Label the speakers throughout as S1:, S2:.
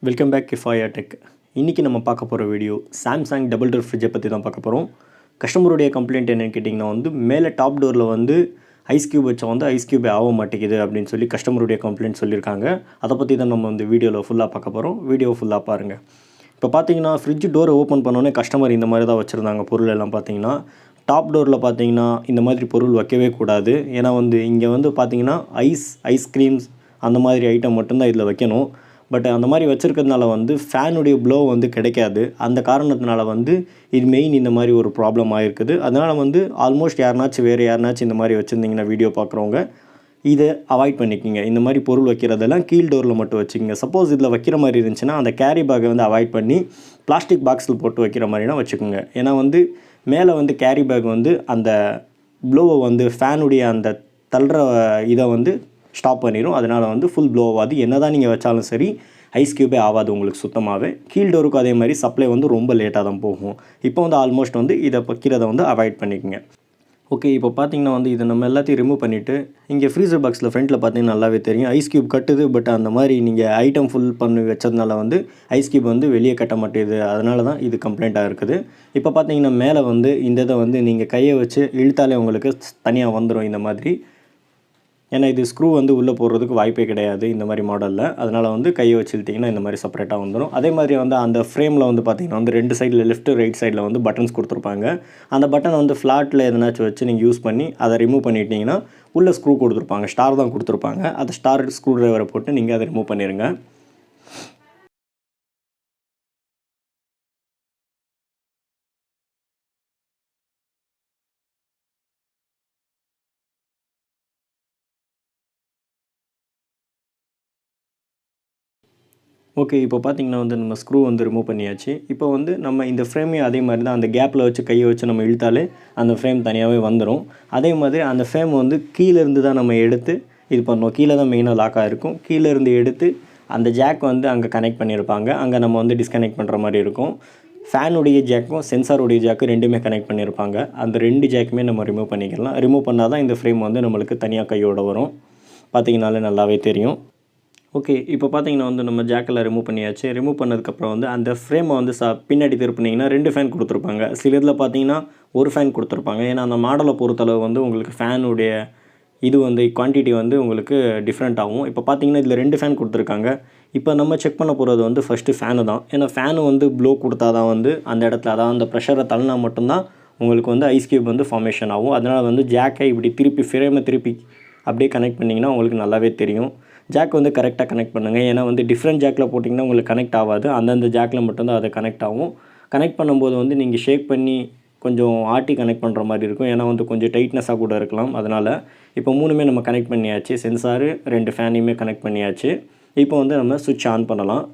S1: Welcome back Kifaya tech. இன்றைக்கி நம்ம பார்க்க போகிற வீடியோ சாம்சங் டபுள் டோர் ஃப்ரிட்ஜை பற்றி தான் பார்க்க போகிறோம். கஸ்டமருடைய கம்ப்ளைண்ட் என்னென்னு கேட்டிங்கன்னா மேலே டாப் டோரில் ஐஸ் க்யூப் வச்சா ஐஸ் க்யூபே ஆக மாட்டேங்குது அப்படின்னு சொல்லி கஸ்டமருடைய கம்ப்ளைண்ட் சொல்லியிருக்காங்க. அதை பற்றி தான் நம்ம வீடியோவில் ஃபுல்லாக பார்க்க போகிறோம். வீடியோ ஃபுல்லாக பாருங்கள். இப்போ பார்த்தீங்கன்னா ஃப்ரிட்ஜ் டோரை ஓப்பன் பண்ணோன்னே கஸ்டமர் இந்த மாதிரி தான் வச்சுருந்தாங்க. பொருள் எல்லாம் பார்த்தீங்கன்னா டாப் டோரில் பார்த்தீங்கன்னா இந்த மாதிரி பொருள் வைக்கவே கூடாது. ஏன்னா இங்கே பார்த்தீங்கன்னா ஐஸ்கிரீம்ஸ் அந்த மாதிரி ஐட்டம் மட்டும்தான் இதில் வைக்கணும். பட் அந்த மாதிரி வச்சுருக்கிறதுனால ஃபேனுடைய ப்ளோ கிடைக்காது. அந்த காரணத்தினால இது மெயின் இந்த மாதிரி ஒரு ப்ராப்ளம் ஆகிருக்குது. அதனால் ஆல்மோஸ்ட் வேறு யாருனாச்சும் இந்த மாதிரி வச்சுருந்தீங்கன்னா வீடியோ பார்க்குறவங்க இதை அவாய்ட் பண்ணிக்கிங்க. இந்த மாதிரி பொருள் வைக்கிறதெல்லாம் கீழ் டோரில் மட்டும் வச்சுக்கிங்க. சப்போஸ் இதில் வைக்கிற மாதிரி இருந்துச்சுன்னா அந்த கேரி பேக்கை அவாய்ட் பண்ணி பிளாஸ்டிக் பாக்ஸில் போட்டு வைக்கிற மாதிரினா வச்சுக்கோங்க. ஏன்னா மேலே கேரி பேக் அந்த ப்ளோவை ஃபேனுடைய அந்த தள்ளுற இதை ஸ்டாப் பண்ணிடும். அதனால் ஃபுல் ப்ளோ ஆகாது. என்ன தான் நீங்கள் வச்சாலும் சரி ஐஸ் க்யூபே ஆகாது உங்களுக்கு சுத்தமாகவே. கீழ் டோருக்கும் அதே மாதிரி சப்ளை ரொம்ப லேட்டாக தான் போகும். இப்போ ஆல்மோஸ்ட் இதை வைக்கிறத அவாய்ட் பண்ணிக்கோங்க. ஓகே, இப்போ பார்த்தீங்கன்னா இதை நம்ம எல்லாத்தையும் ரிமூவ் பண்ணிவிட்டு இங்கே ஃப்ரீசர் பாக்ஸில் ஃப்ரண்ட்டில் பார்த்தீங்கன்னா நல்லாவே தெரியும் ஐஸ் க்யூப் கட்டுது. பட் அந்த மாதிரி நீங்கள் ஐட்டம் ஃபுல் பண்ணி வச்சதுனால ஐஸ் க்யூப் வெளியே கட்ட மாட்டேது. அதனால தான் இது கம்ப்ளைண்ட்டாக இருக்குது. இப்போ பார்த்தீங்கன்னா மேலே இந்த இதை நீங்கள் கையை வச்சு இழுத்தாலே உங்களுக்கு தனியாக வந்துடும் இந்த மாதிரி. ஏன்னா இது ஸ்க்ரூ உள்ளே போடுறதுக்கு வாய்ப்பே கிடையாது இந்த மாதிரி மாடலில். அதனால் கையை வச்சு இழுத்திங்கன்னா இந்த மாதிரி செப்பரேட்டாக வந்துடும். அதே மாதிரி அந்த ஃப்ரேமில் பார்த்தீங்கன்னா ரெண்டு சைடில் லெஃப்ட் ரைட் சைடில் பட்டன்ஸ் கொடுத்துருப்பாங்க. அந்த பட்டன் ஃப்ளாட்டில் எதனாச்சும் வச்சு நீங்கள் யூஸ் பண்ணி அதை ரிமூவ் பண்ணிட்டீங்கன்னா உள்ளே ஸ்க்ரூ கொடுத்துருப்பாங்க. ஸ்டார் தான் கொடுத்துருப்பாங்க. அந்த ஸ்டார் ஸ்க்ரூ ட்ரைவரை போட்டு நீங்கள் அதை ரிமூவ் பண்ணிடுங்க. ஓகே, இப்போ பார்த்தீங்கன்னா நம்ம ஸ்க்ரூ ரிமூவ் பண்ணியாச்சு. இப்போ நம்ம இந்த ஃப்ரேமையும் அதே மாதிரி தான் அந்த கேப்பில் வச்சு கையை வச்சு நம்ம இழுத்தாலே அந்த ஃப்ரேம் தனியாகவே வந்துடும். அதே மாதிரி அந்த ஃப்ரேம் கீழேருந்து தான் நம்ம எடுத்து இது பண்ணோம். கீழே தான் மெயினாக லாக்காக இருக்கும். கீழேருந்து எடுத்து அந்த ஜாக் அங்கே கனெக்ட் பண்ணியிருப்பாங்க. அங்கே நம்ம டிஸ்கனெக்ட் பண்ணுற மாதிரி இருக்கும். ஃபேனுடைய ஜாக்கும் சென்சாருடைய ஜாக்கும் ரெண்டுமே கனெக்ட் பண்ணியிருப்பாங்க. அந்த ரெண்டு ஜாக்குமே நம்ம ரிமூவ் பண்ணிக்கலாம். ரிமூவ் பண்ணால் தான் இந்த ஃப்ரேம் நம்மளுக்கு தனியாக கையோடு வரும். பார்த்தீங்கனாலே நல்லாவே தெரியும். ஓகே, இப்போ பார்த்தீங்கன்னா நம்ம ஜாக்கில் ரிமூவ் பண்ணியாச்சு. ரிமூவ் பண்ணதுக்கப்புறம் அந்த ஃப்ரேமை பின்னாடி திருப்பினீங்கன்னா 2 ஃபேன் கொடுத்துருப்பாங்க. சில இதில் பார்த்தீங்கன்னா ஒரு ஃபேன் கொடுத்துருப்பாங்க. ஏன்னா அந்த மாடலை பொறுத்தளவு உங்களுக்கு ஃபேனுடைய இது குவான்டிட்டி உங்களுக்கு டிஃப்ரெண்ட் ஆகும். இப்போ பார்த்தீங்கன்னா இதில் 2 ஃபேன் கொடுத்துருக்காங்க. இப்போ நம்ம செக் பண்ண போகிறது ஃபஸ்ட்டு ஃபேனு தான். ஏன்னா ஃபேனு ப்ளோ கொடுத்தா தான் அந்த இடத்துல அதாவது அந்த ப்ரெஷரை தள்ளினா மட்டும்தான் உங்களுக்கு ஐஸ் க்யூப் ஃபார்மேஷன் ஆகும். அதனால் ஜாக்கை இப்படி திருப்பி ஃப்ரேமை திருப்பி அப்படியே கனெக்ட் பண்ணிங்கன்னா உங்களுக்கு நல்லாவே தெரியும். ஜாக் கரெக்டாக கனெக்ட் பண்ணுங்கள். ஏன்னா டிஃப்ரெண்ட் ஜாக்கில் போட்டிங்கன்னா உங்களுக்கு கனெக்ட் ஆகாது. அந்தந்த ஜாக்கில் மட்டும்தான் அது கனெக்ட் ஆகும். கனெக்ட் பண்ணும்போது நீங்கள் ஷேக் பண்ணி கொஞ்சம் ஆட்டி கனெக்ட் பண்ணுற மாதிரி இருக்கும். ஏன்னா கொஞ்சம் டைட்னஸாக கூட இருக்கலாம். அதனால் இப்போ 3மே நம்ம கனெக்ட் பண்ணியாச்சு. சென்சாரு 2 ஃபேனையுமே கனெக்ட் பண்ணியாச்சு. இப்போ நம்ம சுவிட்ச் ஆன் பண்ணலாம்.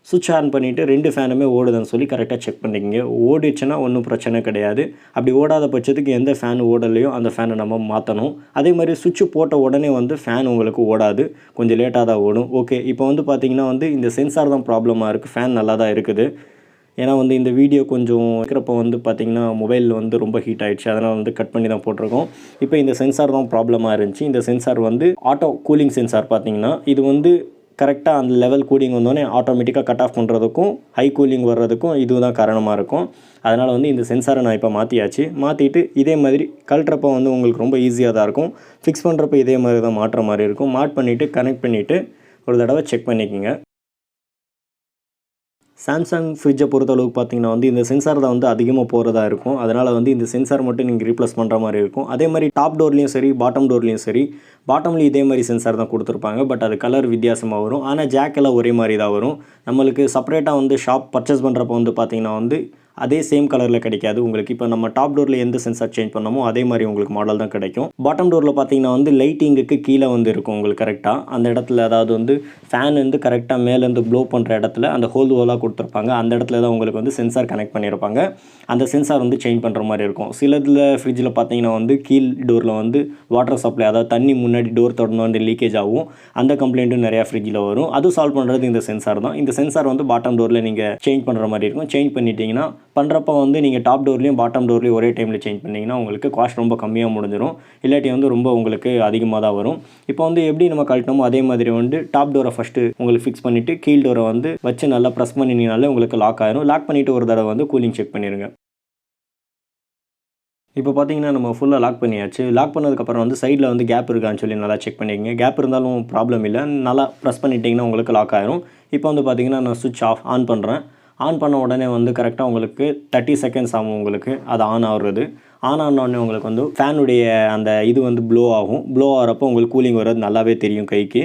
S1: சுவிட்ச் ஆன் பண்ணிவிட்டு 2 ஃபேனுமே ஓடுதுன்னு சொல்லி கரெக்டாக செக் பண்ணிக்கங்க. ஓடிச்சுன்னா ஒன்றும் பிரச்சனை கிடையாது. அப்படி ஓடாத பட்சத்துக்கு எந்த ஃபேன் ஓடலையோ அந்த ஃபேனை நம்ம மாற்றணும். அதே மாதிரி சுவிட்ச் போட்ட உடனே ஃபேன் உங்களுக்கு ஓடாது. கொஞ்சம் லேட்டாக தான் ஓடும். ஓகே, இப்போ பார்த்தீங்கன்னா இந்த சென்சார் தான் ப்ராப்ளமாக இருக்குது. ஃபேன் நல்லா தான் இருக்குது. ஏன்னா இந்த வீடியோ கொஞ்சம் இருக்கிறப்போ பார்த்தீங்கன்னா மொபைல் ரொம்ப ஹீட் ஆகிடுச்சு. அதனால் கட் பண்ணி தான் போட்டிருக்கோம். இப்போ இந்த சென்சார் தான் ப்ராப்ளமாக இருந்துச்சு. இந்த சென்சார் ஆட்டோ கூலிங் சென்சார் பார்த்தீங்கன்னா இது கரெக்டாக அந்த லெவல் கூலிங் வந்தோடனே ஆட்டோமேட்டிக்காக கட் ஆஃப் பண்ணுறதுக்கும் ஹை கூலிங் வர்றதுக்கும் இதுதான் காரணமாக இருக்கும். அதனால் இந்த சென்சாரை நான் இப்போ மாற்றியாச்சு. மாற்றிட்டு இதே மாதிரி கழட்டுறப்போ உங்களுக்கு ரொம்ப ஈஸியாக தான் இருக்கும். ஃபிக்ஸ் பண்ணுறப்போ இதே மாதிரி தான் மாட்டுற மாதிரி இருக்கும். பண்ணிவிட்டு கனெக்ட் பண்ணிவிட்டு ஒரு தடவை செக் பண்ணிக்கோங்க. சாம்சங் ஃப்ரிட்ஜை பொறுத்தளவுக்கு பார்த்தீங்கன்னா இந்த சென்சார் தான் அதிகமாக போகிறதா இருக்கும். அதனால் இந்த சென்சார் மட்டும் நீங்கள் ரீப்ளேஸ் பண்ணுற மாதிரி இருக்கும். அதே மாதிரி டாப் டோர்லேயும் சரி பாட்டம் டோர்லேயும் சரி பாட்டம்லேயும் இதே மாதிரி சென்சார் தான் கொடுத்துருப்பாங்க. பட் அது கலர் வித்தியாசமாக வரும். ஆனால் ஜாக்கெல்லாம் ஒரே மாதிரி தான் வரும். நம்மளுக்கு செப்பரேட்டாக ஷாப் பர்ச்சேஸ் பண்ணுறப்போ பார்த்தீங்கன்னா அதே சேம் கலரில் கிடைக்காது உங்களுக்கு. இப்போ நம்ம டாப் டோரில் எந்த சென்சார் சேஞ்ச் பண்ணமோ அதே மாதிரி உங்களுக்கு மாடல் தான் கிடைக்கும். பாட்டம் டோரில் பார்த்தீங்கன்னா லைட்டிங்குக்கு கீழே இருக்கும் உங்களுக்கு கரெக்டாக அந்த இடத்துல. அதாவது ஃபேன் கரெக்டாக மேலேருந்து ப்ளோ பண்ணுற இடத்துல அந்த ஹோலாக கொடுத்துருப்பாங்க. அந்த இடத்துல தான் உங்களுக்கு சென்சார் கனெக்ட் பண்ணியிருப்பாங்க. அந்த சென்சார் சேஞ்ச் பண்ணுற மாதிரி இருக்கும். சிலதில் ஃப்ரிட்ஜில் பார்த்தீங்கன்னா கீழ் டோரில் வாட்டர் சப்ளை அதாவது தண்ணி முன்னாடி டோர் தொடர்ந்து லீக்கேஜ் ஆகும். அந்த கம்ப்ளைண்ட்டும் நிறையா ஃப்ரிட்ஜில் வரும். அது சால்வ் பண்ணுறது இந்த சென்சார் தான். இந்த சென்சார் பாட்டம் டோரில் நீங்கள் சேஞ்ச் பண்ணுற மாதிரி இருக்கும். சேஞ்ச் பண்ணிட்டீங்கன்னா பண்ணுறப்ப வந்து நீங்கள் டாப் டோர்லேயும் பாட்டம் டோர்லேயும் ஒரே டைமில் சேஞ்ச் பண்ணிங்கன்னா உங்களுக்கு காஸ்ட் ரொம்ப கம்மியாக முடிஞ்சிடும். இல்லாட்டி வந்து ரொம்ப உங்களுக்கு அதிகமாக தான் வரும். இப்போ வந்து எப்படி நம்ம கழட்டணுமோ அதே மாதிரி வந்து டாப் டோரை ஃபஸ்ட்டு உங்களுக்கு ஃபிக்ஸ் பண்ணிவிட்டு கீழ் டோரை வந்து வச்சு நல்லா ப்ரெஸ் பண்ணினீங்கனாலே உங்களுக்கு லாக் ஆயிரும். லாக் பண்ணிவிட்டு ஒரு தடவை வந்து கூலிங் செக் பண்ணிடுங்க. இப்போ பார்த்தீங்கன்னா நம்ம ஃபுல்லாக லாக் பண்ணியாச்சு. லாக் பண்ணதுக்கப்புறம் வந்து சைடில் வந்து கேப் இருக்கான்னு சொல்லி நல்லா செக் பண்ணிக்கங்க. கேப் இருந்தாலும் ப்ராப்ளம் இல்லை. நல்லா ப்ரெஸ் பண்ணிட்டீங்கன்னா உங்களுக்கு லாக் ஆயிரும். இப்போ வந்து பார்த்தீங்கன்னா நான் சுவிட்ச் ஆன் பண்ணுறேன். ஆன் பண்ண உடனே வந்து கரெக்டாக உங்களுக்கு 30 செகண்ட்ஸ் ஆகும் உங்களுக்கு அது ஆன் ஆகுறது. ஆன் ஆன உடனே உங்களுக்கு வந்து ஃபேனுடைய அந்த இது வந்து ப்ளோ ஆகும். ப்ளோ ஆகிறப்போ உங்களுக்கு கூலிங் வர்றது நல்லாவே தெரியும் கைக்கு.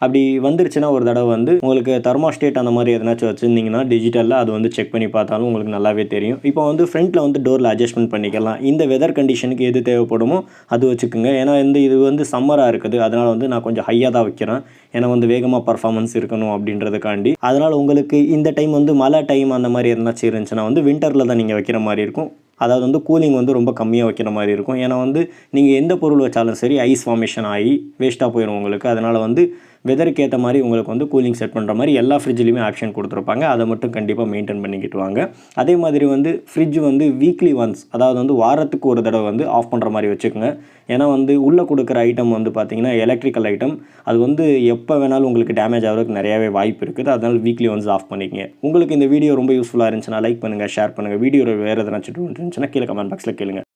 S1: அப்படி வந்துருச்சுன்னா ஒரு தடவை வந்து உங்களுக்கு தெர்மோஸ்டேட் அந்த மாதிரி எதனாச்சும் வச்சுருந்தீங்கன்னா டிஜிட்டலில் அது வந்து செக் பண்ணி பார்த்தாலும் உங்களுக்கு நல்லாவே தெரியும். இப்போ வந்து ஃப்ரண்ட்டில் வந்து டோரில் அட்ஜஸ்ட்மெண்ட் பண்ணிக்கலாம். இந்த வெதர் கண்டிஷனுக்கு எது தேவைப்படுமோ அது வச்சுக்கோங்க. ஏன்னா இது வந்து சம்மராக இருக்குது. அதனால் வந்து நான் கொஞ்சம் ஹையாக தான் வைக்கிறேன். ஏன்னா வந்து வேகமாக பர்ஃபார்மன்ஸ் இருக்கணும் அப்படின்றதுக்காண்டி. அதனால் உங்களுக்கு இந்த டைம் வந்து மழை டைம் அந்த மாதிரி எதனாச்சும் இருந்துச்சுன்னா வந்து வின்டரில் தான் நீங்கள் வைக்கிற மாதிரி இருக்கும். அதாவது வந்து கூலிங் வந்து ரொம்ப கம்மியாக வைக்கிற மாதிரி இருக்கும். ஏன்னா வந்து நீங்கள் எந்த பொருள் வச்சாலும் சரி ஐஸ் ஃபார்மேஷன் ஆகி வேஸ்ட்டாக போயிடும் உங்களுக்கு. அதனால் வந்து வெதருக்கு ஏற்ற மாதிரி உங்களுக்கு வந்து கூலிங் செட் பண்ணுற மாதிரி எல்லா ஃப்ரிட்ஜ்லையுமே ஆப்ஷன் கொடுத்துருப்பாங்க. அதை மட்டும் கண்டிப்பாக மெயின்டைன் பண்ணிக்கிட்டு வாங்க. அதே மாதிரி வந்து ஃப்ரிட்ஜ் வந்து வீக்லி ஒன்ஸ், அதாவது வந்து வாரத்துக்கு ஒரு தடவை வந்து ஆஃப் பண்ணுற மாதிரி வச்சுக்கோங்க. ஏன்னா வந்து உள்ளே கொடுக்குற ஐட்டம் வந்து பார்த்திங்கன்னா எலக்ட்ரிக்கல் ஐட்டம், அது வந்து எப்போ வேணாலும் உங்களுக்கு டேமேஜ் ஆகிறதுக்கு நிறையாவே வாய்ப்பு இருக்குது. அதனால் வீக்லி ஒன்ஸ் ஆஃப் பண்ணிக்கங்க. உங்களுக்கு இந்த வீடியோ ரொம்ப யூஸ்ஃபுல்லாக இருந்துச்சுன்னா லைக் பண்ணுங்கள், ஷேர் பண்ணுங்கள். வீடியோவில் வேறு எதனாச்சும் இருந்துச்சுன்னா கீழே கமெண்ட் பாக்ஸில் கேளுங்க.